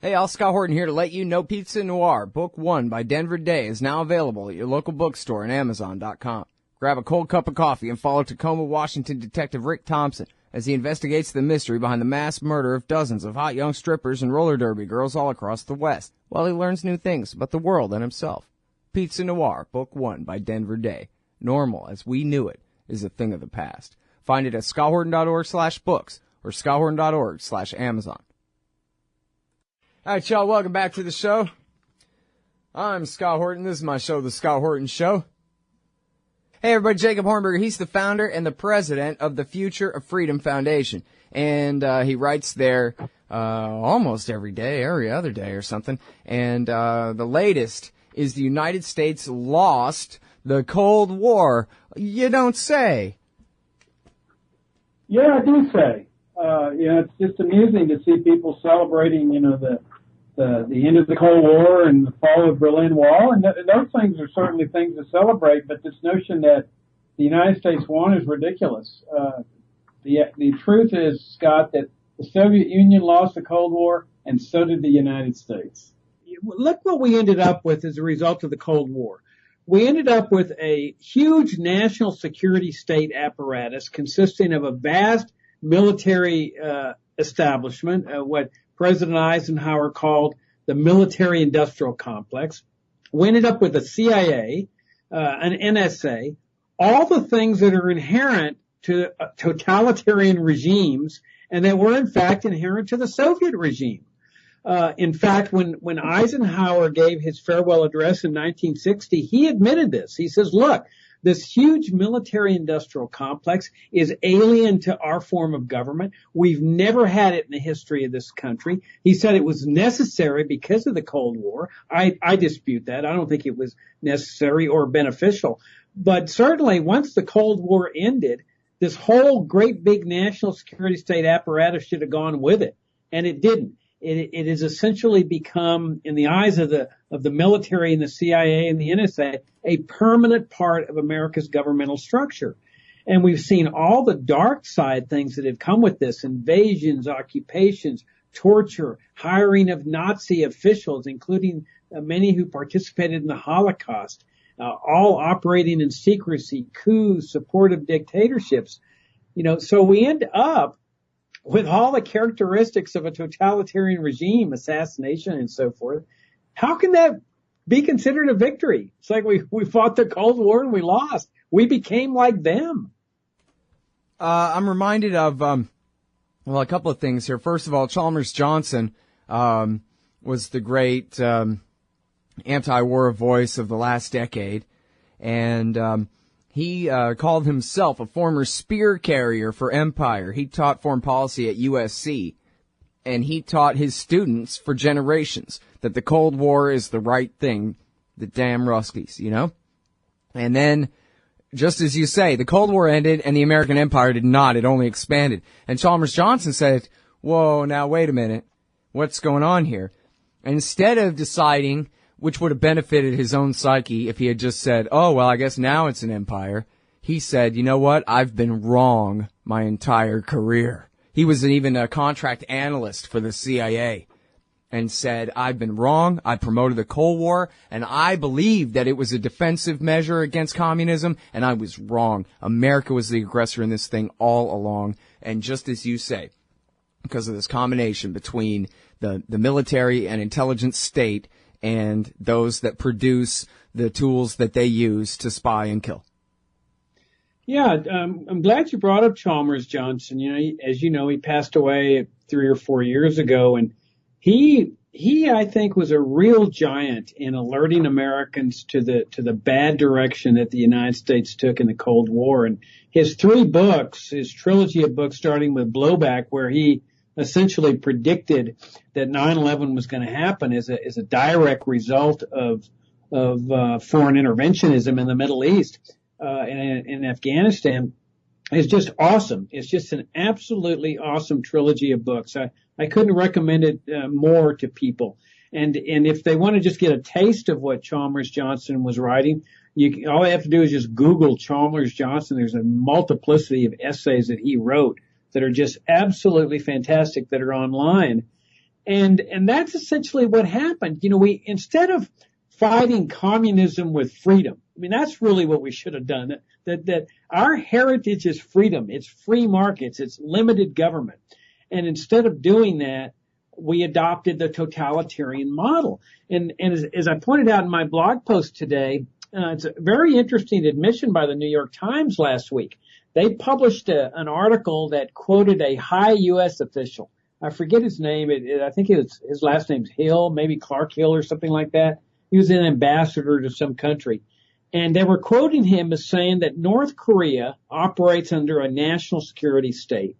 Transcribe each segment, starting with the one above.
Hey, all, Scott Horton here to let you know Pizza Noir, Book 1 by Denver Day is now available at your local bookstore and Amazon.com. Grab a cold cup of coffee and follow Tacoma, Washington Detective Rick Thompson as he investigates the mystery behind the mass murder of dozens of hot young strippers and roller derby girls all across the West, while he learns new things about the world and himself. Pizza Noir, Book 1 by Denver Day. Normal, as we knew it, is a thing of the past. Find it at scotthorton.org/books or scotthorton.org/Amazon. All right, y'all, welcome back to the show. I'm Scott Horton. This is my show, The Scott Horton Show. Hey, everybody, Jacob Hornberger. He's the founder and the president of the Future of Freedom Foundation. And he writes there almost every day, every other day or something. And the latest is the United States lost the Cold War. You don't say. Yeah, I do say. It's just amusing to see people celebrating, the end of the Cold War and the fall of the Berlin Wall, and those things are certainly things to celebrate. But this notion that the United States won is ridiculous. The truth is, Scott, that the Soviet Union lost the Cold War, and so did the United States. Look what we ended up with as a result of the Cold War. We ended up with a huge national security state apparatus consisting of a vast military establishment, what President Eisenhower called the military-industrial complex. We ended up with a CIA, an NSA, all the things that are inherent to totalitarian regimes and that were, in fact, inherent to the Soviet regime. In fact, when Eisenhower gave his farewell address in 1960, he admitted this. He says, look, this huge military-industrial complex is alien to our form of government. We've never had it in the history of this country. He said it was necessary because of the Cold War. I dispute that. I don't think it was necessary or beneficial. But certainly once the Cold War ended, this whole great big national security state apparatus should have gone with it. And it didn't. It has essentially become, in the eyes of the military and the CIA and the NSA, a permanent part of America's governmental structure. And we've seen all the dark side things that have come with this: invasions, occupations, torture, hiring of Nazi officials, including many who participated in the Holocaust, all operating in secrecy, coups, supportive dictatorships. So we end up with all the characteristics of a totalitarian regime, assassination and so forth. How can that be considered a victory? It's like we fought the Cold War and we lost. We became like them. I'm reminded of, a couple of things here. First of all, Chalmers Johnson was the great anti-war voice of the last decade. And he called himself a former spear carrier for empire. He taught foreign policy at USC, and he taught his students for generations that the Cold War is the right thing, the damn Ruskies, And then, just as you say, the Cold War ended and the American empire did not. It only expanded. And Chalmers Johnson said, whoa, now wait a minute. What's going on here? And instead of deciding which would have benefited his own psyche if he had just said, oh, well, I guess now it's an empire, he said, you know what? I've been wrong my entire career. He was even a contract analyst for the CIA and said, I've been wrong. I promoted the Cold War, and I believed that it was a defensive measure against communism, and I was wrong. America was the aggressor in this thing all along. And just as you say, because of this combination between the military and intelligence state and those that produce the tools that they use to spy and kill. Yeah, I'm glad you brought up Chalmers Johnson. As you know, he passed away 3 or 4 years ago, and he I think was a real giant in alerting Americans to the bad direction that the United States took in the Cold War. And his 3 books, his trilogy of books, starting with Blowback, where he essentially predicted that 9/11 was going to happen as a direct result of foreign interventionism in the Middle East and in Afghanistan, is just awesome. It's just an absolutely awesome trilogy of books. I couldn't recommend it more to people. And if they want to just get a taste of what Chalmers Johnson was writing, all they have to do is just Google Chalmers Johnson. There's a multiplicity of essays that he wrote that are just absolutely fantastic that are online. And that's essentially what happened. You know, instead of fighting communism with freedom, I mean, that's really what we should have done. That our heritage is freedom. It's free markets. It's limited government. And instead of doing that, we adopted the totalitarian model. And as I pointed out in my blog post today, it's a very interesting admission by the New York Times last week. They published an article that quoted a high U.S. official. I forget his name. I think his last name's Hill, maybe Clark Hill or something like that. He was an ambassador to some country. And they were quoting him as saying that North Korea operates under a national security state.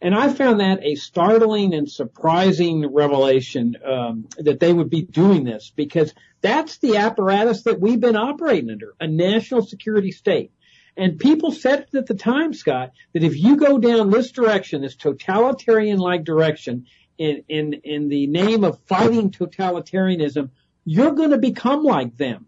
And I found that a startling and surprising revelation, that they would be doing this, because that's the apparatus that we've been operating under, a national security state. And people said at the time, Scott, that if you go down this direction, this totalitarian-like direction, in the name of fighting totalitarianism, you're going to become like them.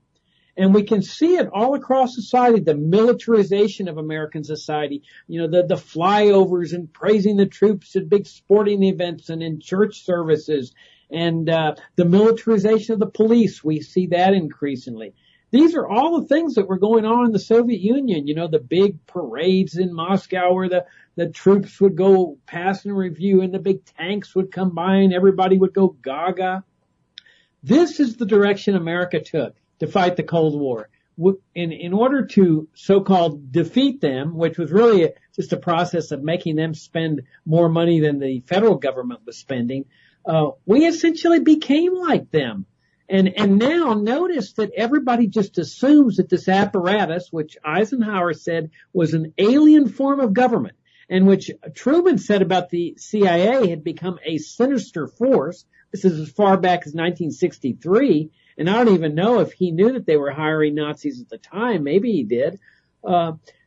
And we can see it all across society, the militarization of American society, you know, the flyovers and praising the troops at big sporting events and in church services, and the militarization of the police. We see that increasingly. These are all the things that were going on in the Soviet Union, you know, the big parades in Moscow where the troops would go pass and review and the big tanks would come by and everybody would go gaga. This is the direction America took to fight the Cold War. In order to so-called defeat them, which was really just a process of making them spend more money than the federal government was spending, we essentially became like them. And now notice that everybody just assumes that this apparatus, which Eisenhower said was an alien form of government, and which Truman said about the CIA had become a sinister force. This is as far back as 1963. And I don't even know if he knew that they were hiring Nazis at the time. Maybe he did.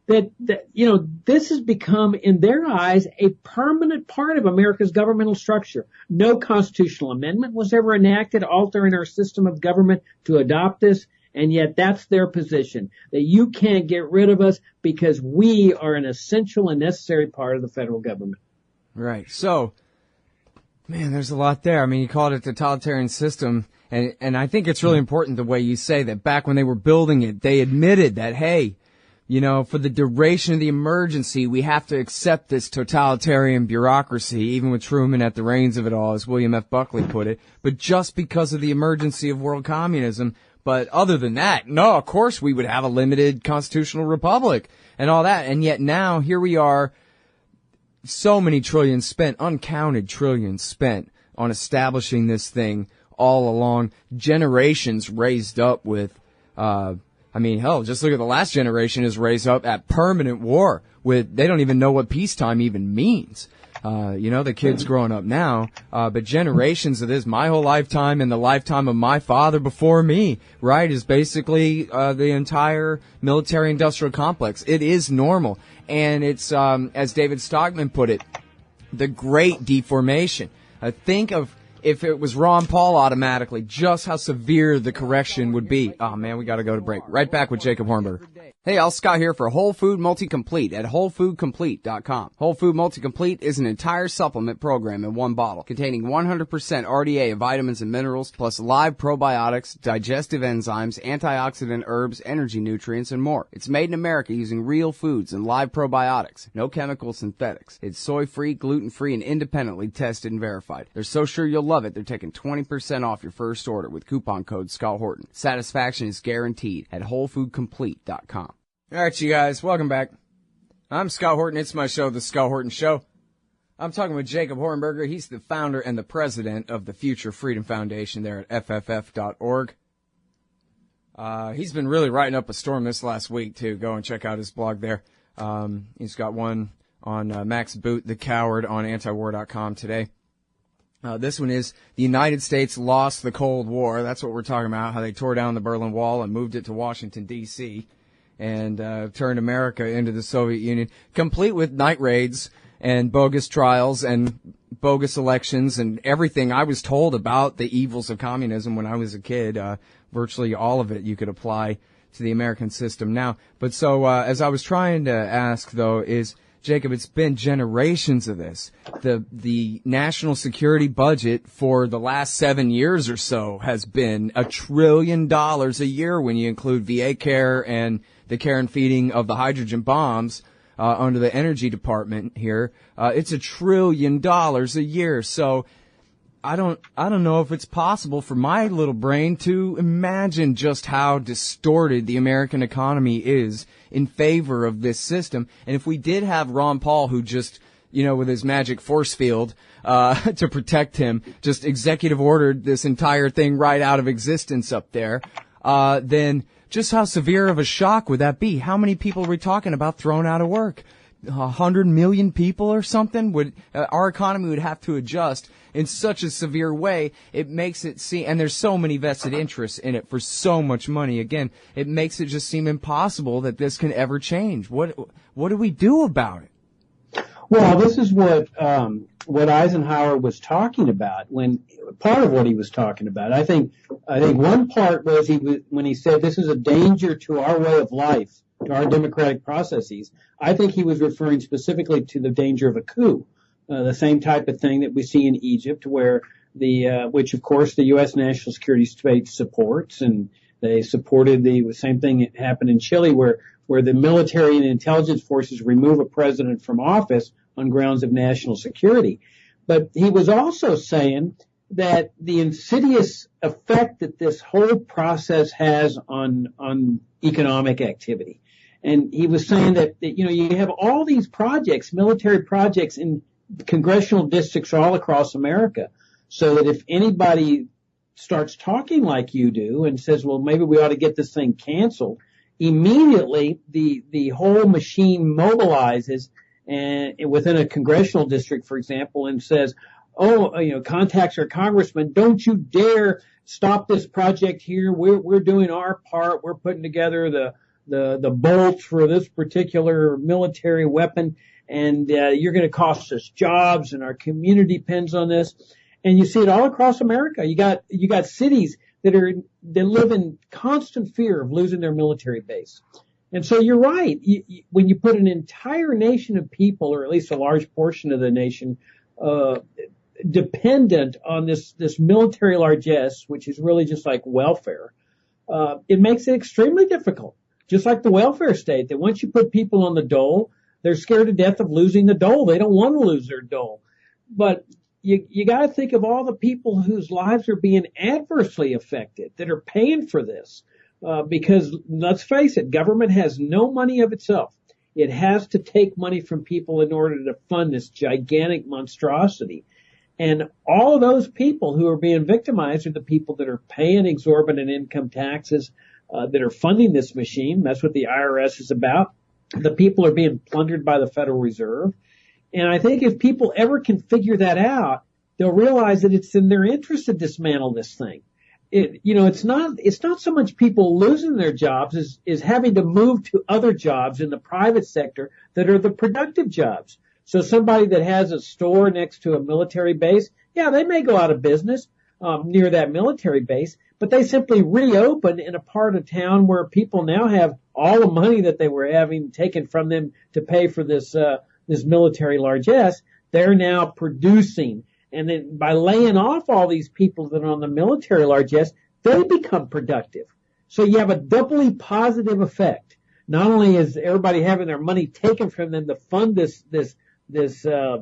This has become, in their eyes, a permanent part of America's governmental structure. No constitutional amendment was ever enacted altering our system of government to adopt this. And yet that's their position, that you can't get rid of us because we are an essential and necessary part of the federal government. Right. So, man, there's a lot there. I mean, you called it a totalitarian system. And I think it's really important the way you say that back when they were building it, they admitted that, hey, you know, for the duration of the emergency, we have to accept this totalitarian bureaucracy, even with Truman at the reins of it all, as William F. Buckley put it. But just because of the emergency of world communism. But other than that, no, of course we would have a limited constitutional republic and all that. And yet now here we are, so many trillions spent, uncounted trillions spent on establishing this thing all along, generations raised up with, hell, just look at the last generation is raised up at permanent war with, they don't even know what peacetime even means. The kids growing up now, but generations of this, my whole lifetime and the lifetime of my father before me, right, is basically, the entire military industrial complex. It is normal. And it's, as David Stockman put it, the great deformation. Think of, if it was Ron Paul automatically, just how severe the correction would be. Oh man, we gotta go to break. Right back with Jacob Hornberger. Hey, Al Scott here for Whole Food Multi-Complete at WholeFoodComplete.com. Whole Food Multi-Complete is an entire supplement program in one bottle containing 100% RDA of vitamins and minerals, plus live probiotics, digestive enzymes, antioxidant herbs, energy nutrients, and more. It's made in America using real foods and live probiotics. No chemical synthetics. It's soy-free, gluten-free, and independently tested and verified. They're so sure you'll love it, they're taking 20% off your first order with coupon code Scott Horton. Satisfaction is guaranteed at WholeFoodComplete.com. All right, you guys, welcome back. I'm Scott Horton. It's my show, The Scott Horton Show. I'm talking with Jacob Hornberger. He's the founder and the president of the Future Freedom Foundation there at FFF.org. He's been really writing up a storm this last week, too. Go and check out his blog there. He's got one on Max Boot, the coward, on antiwar.com today. This one is the United States lost the Cold War. That's what we're talking about, how they tore down the Berlin Wall and moved it to Washington, D.C., and turned America into the Soviet Union, complete with night raids and bogus trials and bogus elections and everything I was told about the evils of communism when I was a kid. Virtually all of it you could apply to the American system now. But so as I was trying to ask, though, is Jacob, it's been generations of this. The national security budget for the last 7 years or so has been $1 trillion a year when you include VA care and the care and feeding of the hydrogen bombs under the energy department here. It's $1 trillion a year. So I don't know if it's possible for my little brain to imagine just how distorted the American economy is in favor of this system. And if we did have Ron Paul, who just, with his magic force field, to protect him, just executive ordered this entire thing right out of existence up there, then just how severe of a shock would that be? How many people are we talking about thrown out of work? 100 million people or something? Our economy would have to adjust in such a severe way. It makes it seem, and there's so many vested interests in it for so much money. Again, it makes it just seem impossible that this can ever change. What do we do about it? Well, this is what Eisenhower was talking about part of what he was talking about. I think one part was when he said this is a danger to our way of life, to our democratic processes. I think he was referring specifically to the danger of a coup, the same type of thing that we see in Egypt, where which of course the U.S. national security state supports, and they supported the same thing that happened in Chile, where the military and intelligence forces remove a president from office on grounds of national security. But he was also saying that the insidious effect that this whole process has on economic activity. And he was saying that you have all these projects, military projects in congressional districts all across America, so that if anybody starts talking like you do and says, well, maybe we ought to get this thing canceled, immediately the whole machine mobilizes and within a congressional district, for example, and says, contacts our congressman, don't you dare stop this project here. We're doing our part. We're putting together the bolts for this particular military weapon, and you're going to cost us jobs, and our community depends on this. And you see it all across America. You got cities that live in constant fear of losing their military base. And so you're right. When you put an entire nation of people, or at least a large portion of the nation, dependent on this military largesse, which is really just like welfare, it makes it extremely difficult. Just like the welfare state, that once you put people on the dole, they're scared to death of losing the dole. They don't want to lose their dole. But you got to think of all the people whose lives are being adversely affected, that are paying for this. Because let's face it, government has no money of itself. It has to take money from people in order to fund this gigantic monstrosity. And all of those people who are being victimized are the people that are paying exorbitant income taxes, that are funding this machine. That's what the IRS is about. The people are being plundered by the Federal Reserve. And I think if people ever can figure that out, they'll realize that it's in their interest to dismantle this thing. It's not so much people losing their jobs as having to move to other jobs in the private sector that are the productive jobs. So somebody that has a store next to a military base, yeah, they may go out of business near that military base, but they simply reopen in a part of town where people now have all the money that they were having taken from them to pay for this military largesse. They're now producing. And then by laying off all these people that are on the military largesse, they become productive. So you have a doubly positive effect. Not only is everybody having their money taken from them to fund this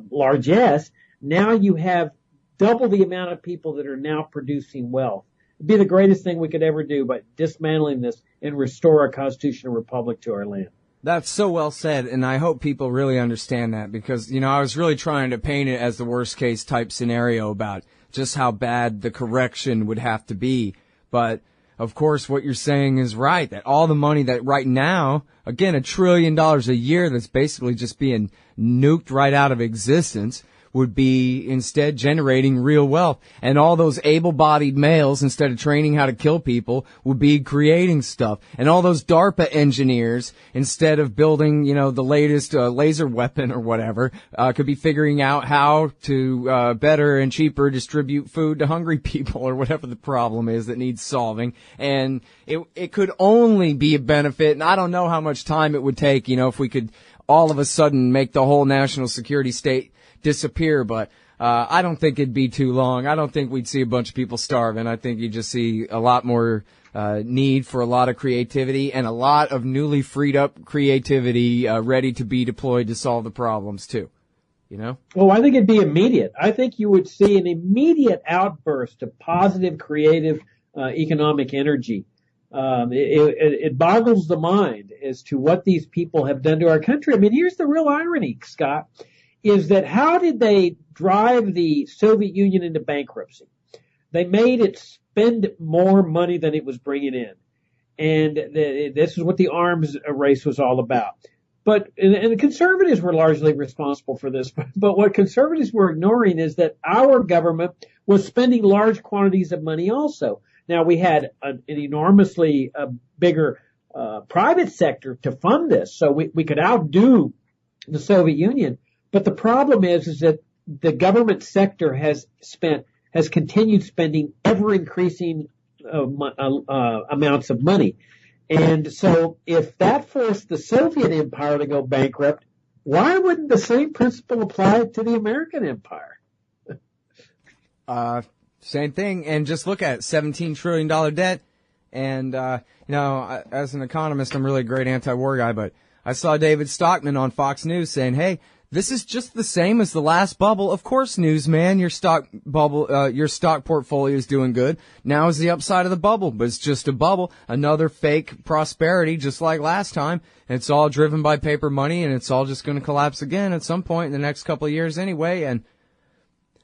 largesse, now you have double the amount of people that are now producing wealth. It'd be the greatest thing we could ever do by dismantling this and restore our constitutional republic to our land. That's so well said, and I hope people really understand that, because, I was really trying to paint it as the worst case type scenario about just how bad the correction would have to be. But, of course, what you're saying is right, that all the money that right now, again, $1 trillion a year that's basically just being nuked right out of existence, would be instead generating real wealth. And all those able-bodied males, instead of training how to kill people, would be creating stuff. And all those DARPA engineers, instead of building, the latest laser weapon or whatever, could be figuring out how to better and cheaper distribute food to hungry people, or whatever the problem is that needs solving. And it could only be a benefit, and I don't know how much time it would take, if we could all of a sudden make the whole national security state disappear, but I don't think it'd be too long. I don't think we'd see a bunch of people starving. I think you'd just see a lot more need for a lot of creativity and a lot of newly freed up creativity ready to be deployed to solve the problems too. You know? Oh, I think it'd be immediate. I think you would see an immediate outburst of positive, creative, economic energy. It boggles the mind as to what these people have done to our country. I mean, here's the real irony, Scott, is that how did they drive the Soviet Union into bankruptcy? They made it spend more money than it was bringing in. And this is what the arms race was all about. But, and the conservatives were largely responsible for this, but what conservatives were ignoring is that our government was spending large quantities of money also. Now, we had an enormously bigger private sector to fund this, so we could outdo the Soviet Union. But the problem is that the government sector has continued spending ever increasing amounts of money. And so if that forced the Soviet empire to go bankrupt, why wouldn't the same principle apply to the American empire? Same thing. And just look at it, $17 trillion debt. And, as an economist, I'm really a great anti-war guy, but I saw David Stockman on Fox News saying, hey, this is just the same as the last bubble. Of course, newsman, your stock portfolio is doing good. Now is the upside of the bubble, but it's just a bubble. Another fake prosperity, just like last time. It's all driven by paper money, and it's all just going to collapse again at some point in the next couple of years anyway. And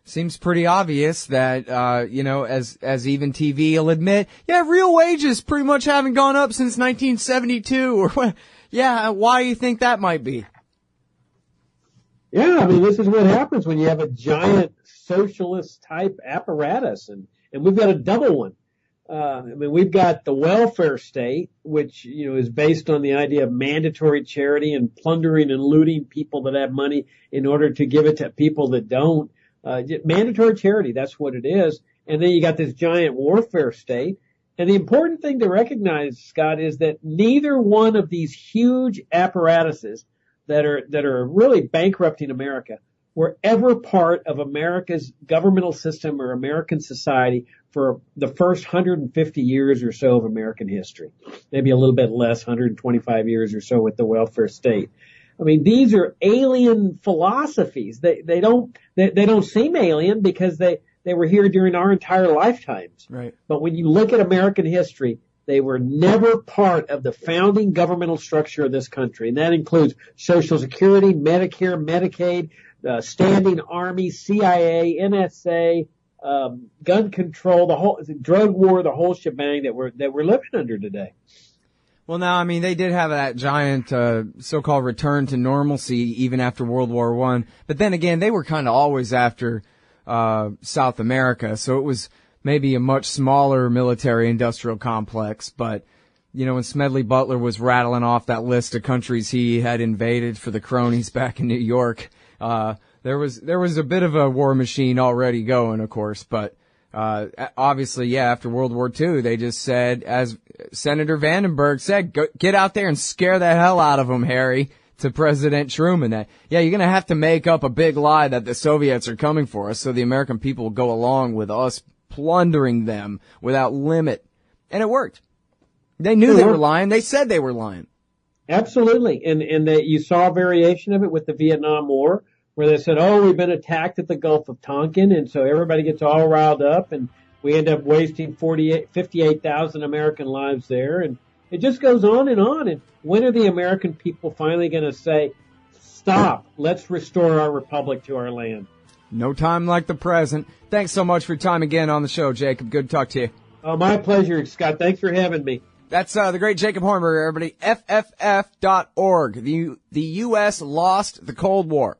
seems pretty obvious that, as even TV will admit, yeah, real wages pretty much haven't gone up since 1972. Or what? Yeah, why do you think that might be? Yeah, I mean, this is what happens when you have a giant socialist type apparatus, and we've got a double one. We've got the welfare state, which, is based on the idea of mandatory charity and plundering and looting people that have money in order to give it to people that don't. Mandatory charity, that's what it is. And then you got this giant warfare state. And the important thing to recognize, Scott, is that neither one of these huge apparatuses that are really bankrupting America were ever part of America's governmental system or American society for the first 150 years or so of American history. Maybe a little bit less, 125 years or so with the welfare state. I mean, these are alien philosophies. They don't seem alien because they were here during our entire lifetimes. Right. But when you look at American history, they were never part of the founding governmental structure of this country. And that includes Social Security, Medicare, Medicaid, standing army, CIA, NSA, gun control, the whole drug war, the whole shebang that we're living under today. Well, now, I mean, they did have that giant so-called return to normalcy even after World War I. But then again, they were kind of always after South America, so it was maybe a much smaller military-industrial complex. But, when Smedley Butler was rattling off that list of countries he had invaded for the cronies back in New York, there was a bit of a war machine already going, of course. But obviously, yeah, after World War II, they just said, as Senator Vandenberg said, get out there and scare the hell out of them, Harry, to President Truman. That, yeah, you're going to have to make up a big lie that the Soviets are coming for us so the American people will go along with us plundering them without limit. And it worked. They knew they were lying. They said they were lying. Absolutely. And that you saw a variation of it with the Vietnam War, where they said, oh, we've been attacked at the Gulf of Tonkin, and so everybody gets all riled up, and we end up wasting 58,000 American lives there. And it just goes on. And when are the American people finally going to say, stop, let's restore our republic to our land? No time like the present. Thanks so much for your time again on the show, Jacob. Good to talk to you. Oh, my pleasure, Scott. Thanks for having me. That's the great Jacob Hornberger, everybody. FFF.org. The U.S. lost the Cold War.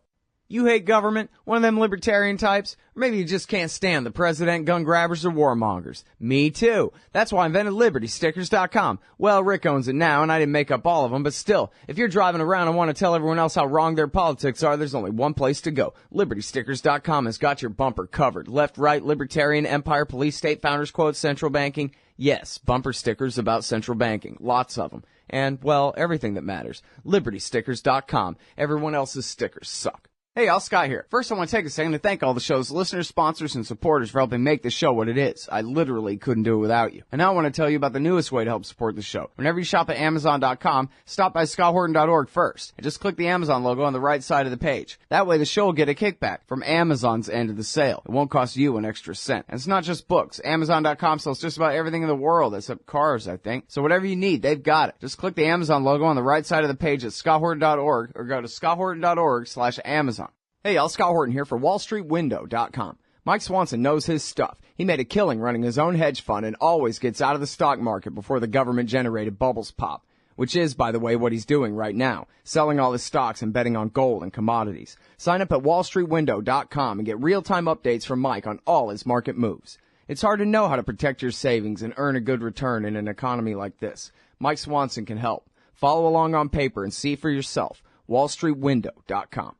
You hate government, one of them libertarian types, or maybe you just can't stand the president, gun grabbers, or warmongers. Me too. That's why I invented LibertyStickers.com. Well, Rick owns it now, and I didn't make up all of them, but still, if you're driving around and want to tell everyone else how wrong their politics are, there's only one place to go. LibertyStickers.com has got your bumper covered. Left, right, libertarian, empire, police, state, founders quotes, central banking. Yes, bumper stickers about central banking. Lots of them. and, well, everything that matters. LibertyStickers.com. Everyone else's stickers suck. Hey, y'all, Sky here. First, I want to take a second to thank all the show's listeners, sponsors, and supporters for helping make the show what it is. I literally couldn't do it without you. And now I want to tell you about the newest way to help support the show. Whenever you shop at Amazon.com, stop by ScottHorton.org first, and just click the Amazon logo on the right side of the page. That way the show will get a kickback from Amazon's end of the sale. It won't cost you an extra cent. And it's not just books. Amazon.com sells just about everything in the world, except cars, I think. So whatever you need, they've got it. Just click the Amazon logo on the right side of the page at ScottHorton.org, or go to ScottHorton.org/Amazon. Hey, y'all, Scott Horton here for WallStreetWindow.com. Mike Swanson knows his stuff. He made a killing running his own hedge fund and always gets out of the stock market before the government-generated bubbles pop, which is, by the way, what he's doing right now, selling all his stocks and betting on gold and commodities. Sign up at WallStreetWindow.com and get real-time updates from Mike on all his market moves. It's hard to know how to protect your savings and earn a good return in an economy like this. Mike Swanson can help. Follow along on paper and see for yourself. WallStreetWindow.com.